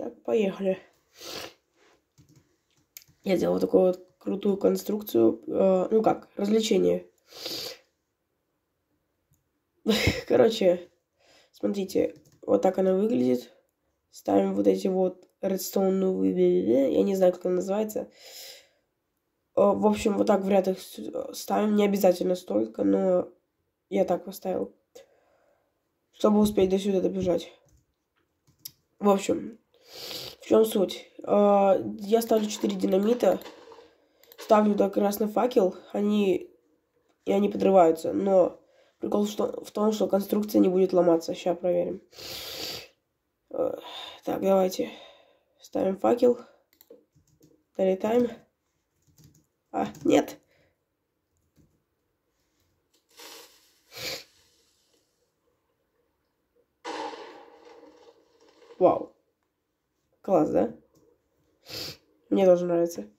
Так, поехали. Я сделал вот такую вот крутую конструкцию. Ну как, развлечение. Короче, смотрите, вот так она выглядит. Ставим вот эти вот редстоун, я не знаю, как она называется. В общем, вот так в ряд их ставим. Не обязательно столько, но я так поставил. Чтобы успеть до сюда добежать. В общем, в чем суть? Я ставлю 4 динамита. Ставлю туда красный факел. Они подрываются. Но прикол в том, что конструкция не будет ломаться. Сейчас проверим. Так, давайте. Ставим факел. Долетаем. Нет. Вау. Класс, да? Мне тоже нравится.